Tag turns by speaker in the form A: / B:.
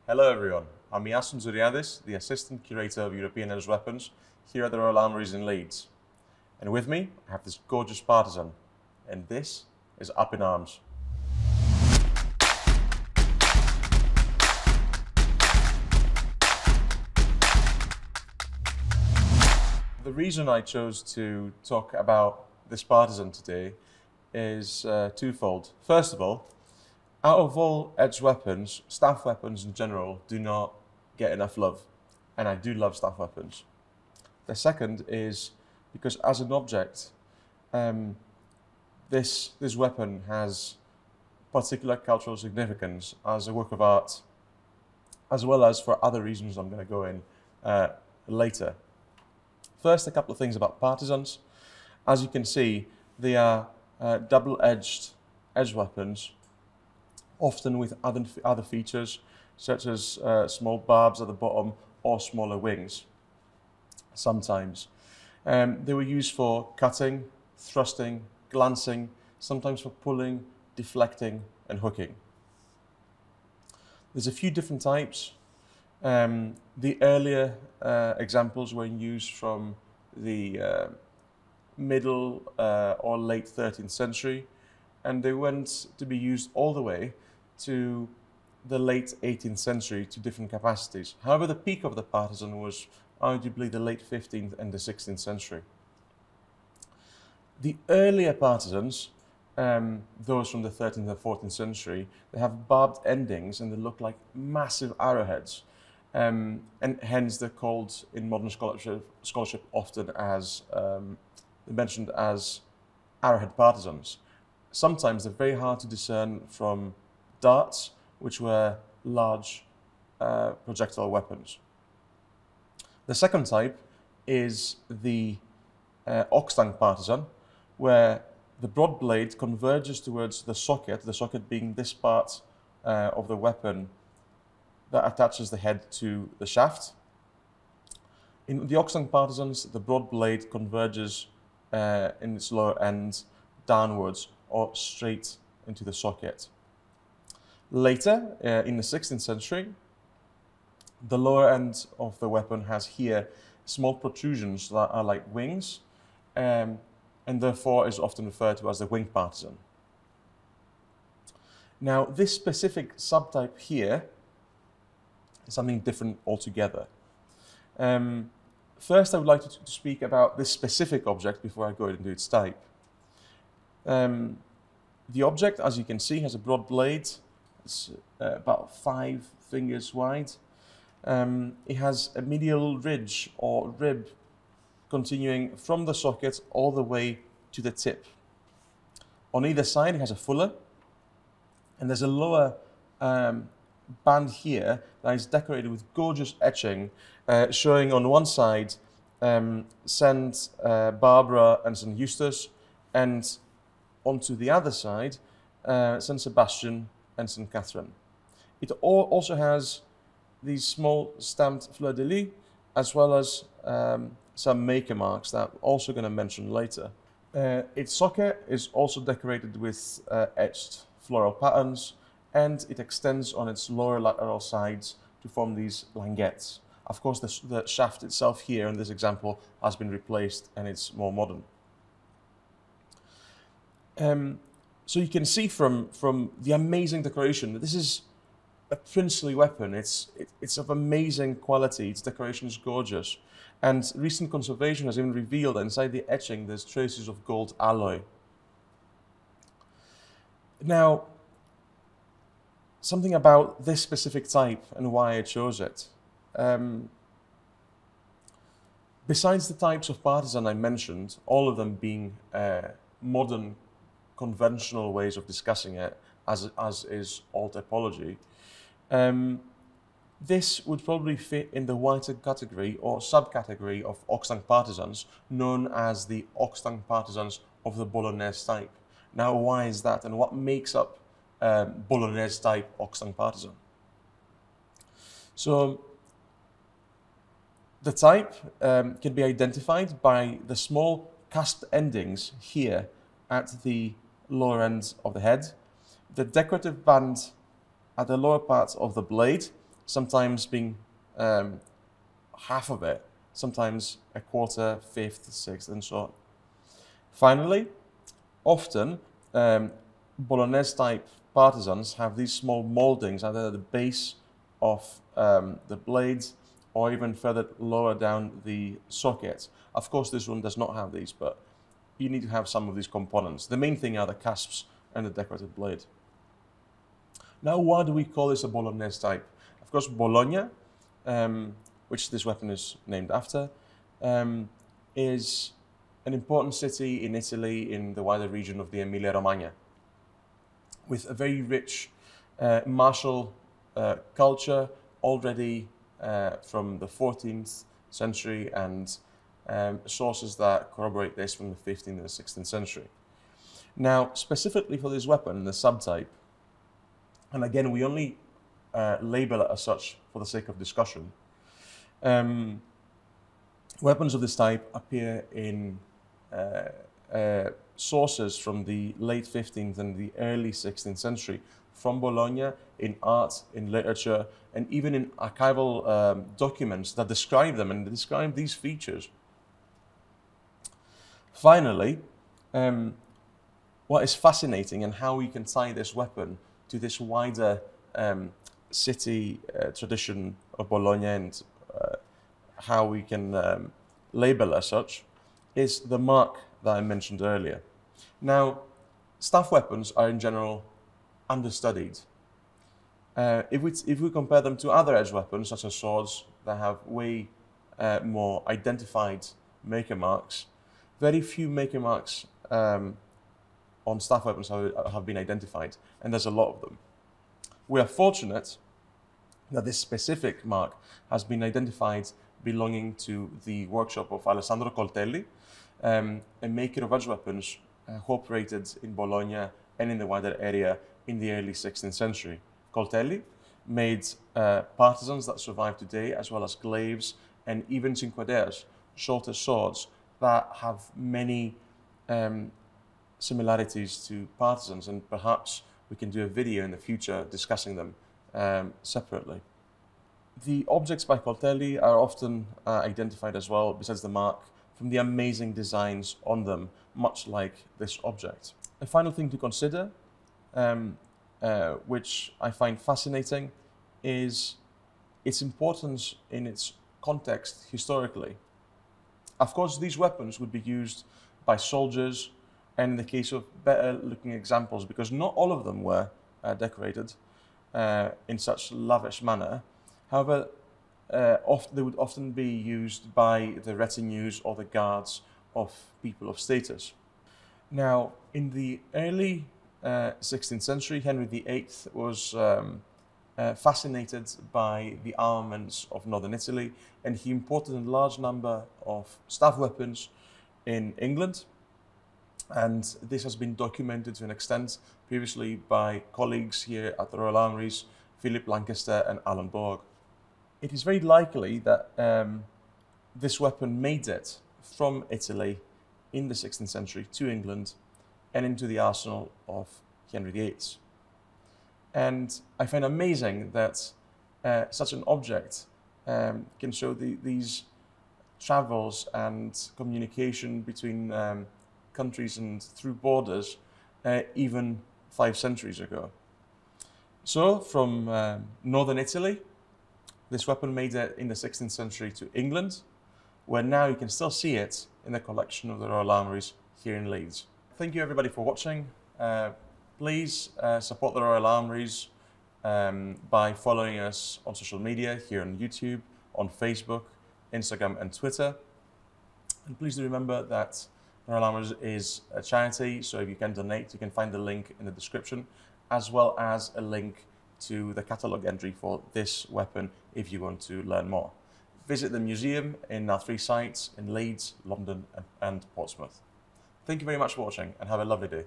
A: Hello everyone, I'm Yasin Zuriadis, the Assistant Curator of European Edged Weapons here at the Royal Armouries in Leeds. And with me, I have this gorgeous partisan, and this is Up in Arms. The reason I chose to talk about this partisan today is twofold. First of all, out of all edged weapons, staff weapons in general do not get enough love, and I do love staff weapons. The second is because as an object, this weapon has particular cultural significance as a work of art, as well as for other reasons I'm going to go in later. First, a couple of things about partisans. As you can see, they are double-edged edge weapons, often with other features, such as small barbs at the bottom or smaller wings, sometimes. They were used for cutting, thrusting, glancing, sometimes for pulling, deflecting, and hooking. There's a few different types. The earlier examples were in use from the middle or late 13th century, and they went to be used all the way to the late 18th century to different capacities. However, the peak of the partisan was arguably the late 15th and the 16th century. The earlier partisans, those from the 13th and 14th century, they have barbed endings and they look like massive arrowheads. And hence they're called in modern scholarship often as, they're mentioned as arrowhead partisans. Sometimes they're very hard to discern from darts, which were large projectile weapons. The second type is the ox-tongue partisan, where the broad blade converges towards the socket being this part of the weapon that attaches the head to the shaft. In the ox-tongue partisans, the broad blade converges in its lower end downwards or straight into the socket. Later, in the 16th century, the lower end of the weapon has here small protrusions that are like wings, and therefore is often referred to as the wing partisan. Now, this specific subtype here is something different altogether. First, I would like to speak about this specific object before I go into its type. The object, as you can see, has a broad blade. It's about 5 fingers wide. It has a medial ridge or rib continuing from the socket all the way to the tip. On either side, it has a fuller, and there's a lower band here that is decorated with gorgeous etching, showing on one side St. Barbara and St. Eustace, and onto the other side St. Sebastian and St. Catherine. It also has these small stamped fleur-de-lis, as well as some maker marks that I'm also going to mention later. Its socket is also decorated with etched floral patterns, and it extends on its lower lateral sides to form these languettes. Of course, the shaft itself here in this example has been replaced and it's more modern. So you can see from the amazing decoration that this is a princely weapon. It's of amazing quality. Its decoration is gorgeous. And recent conservation has even revealed that inside the etching there's traces of gold alloy. Now, something about this specific type and why I chose it. Besides the types of partisan I mentioned, all of them being modern conventional ways of discussing it, as is all typology, this would probably fit in the wider category or subcategory of ox-tongue partisans, known as the ox-tongue partisans of the Bolognese type. Now, why is that, and what makes up Bolognese type ox-tongue partisan? So, the type can be identified by the small cusp endings here at the lower end of the head, the decorative band at the lower part of the blade, sometimes being half of it, sometimes a quarter, fifth, sixth, and so on. Finally, often Bolognese type partisans have these small moldings either at the base of the blades or even further lower down the socket. Of course, this one does not have these, but you need to have some of these components. The main thing are the cusps and the decorated blade. Now, why do we call this a Bolognese type? Of course, Bologna, which this weapon is named after, is an important city in Italy in the wider region of the Emilia-Romagna, with a very rich martial culture already from the 14th century and sources that corroborate this from the 15th and the 16th century. Now, specifically for this weapon, the subtype, and again, we only label it as such for the sake of discussion, weapons of this type appear in sources from the late 15th and the early 16th century from Bologna in art, in literature, and even in archival documents that describe them and describe these features. Finally, what is fascinating and how we can tie this weapon to this wider city tradition of Bologna and how we can label as such is the mark that I mentioned earlier. Now, staff weapons are in general understudied. If we compare them to other edge weapons, such as swords, that have way more identified maker marks, very few maker marks on staff weapons have been identified, and there's a lot of them. We are fortunate that this specific mark has been identified belonging to the workshop of Alessandro Coltelli, a maker of edge weapons who operated in Bologna and in the wider area in the early 16th century. Coltelli made partisans that survive today, as well as glaives and even cinquedeas, shorter swords that have many similarities to partisans, and perhaps we can do a video in the future discussing them separately. The objects by Coltelli are often identified as well, besides the mark, from the amazing designs on them, much like this object. A final thing to consider, which I find fascinating, is its importance in its context historically. Of course, these weapons would be used by soldiers, and in the case of better looking examples, because not all of them were decorated in such lavish manner. However, they would often be used by the retinues or the guards of people of status. Now, in the early 16th century, Henry VIII was fascinated by the armaments of northern Italy, and he imported a large number of staff weapons in England. And this has been documented to an extent previously by colleagues here at the Royal Armouries, Philip Lancaster and Alan Borg. It is very likely that this weapon made it from Italy in the 16th century to England and into the arsenal of Henry VIII. And I find amazing that such an object can show these travels and communication between countries and through borders even 5 centuries ago. So from northern Italy, this weapon made it in the 16th century to England, where now you can still see it in the collection of the Royal Armouries here in Leeds. Thank you everybody for watching. Please support the Royal Armouries by following us on social media here on YouTube, on Facebook, Instagram and Twitter. And please do remember that Royal Armouries is a charity, so if you can donate, you can find the link in the description, as well as a link to the catalogue entry for this weapon if you want to learn more. Visit the museum in our 3 sites in Leeds, London and Portsmouth. Thank you very much for watching and have a lovely day.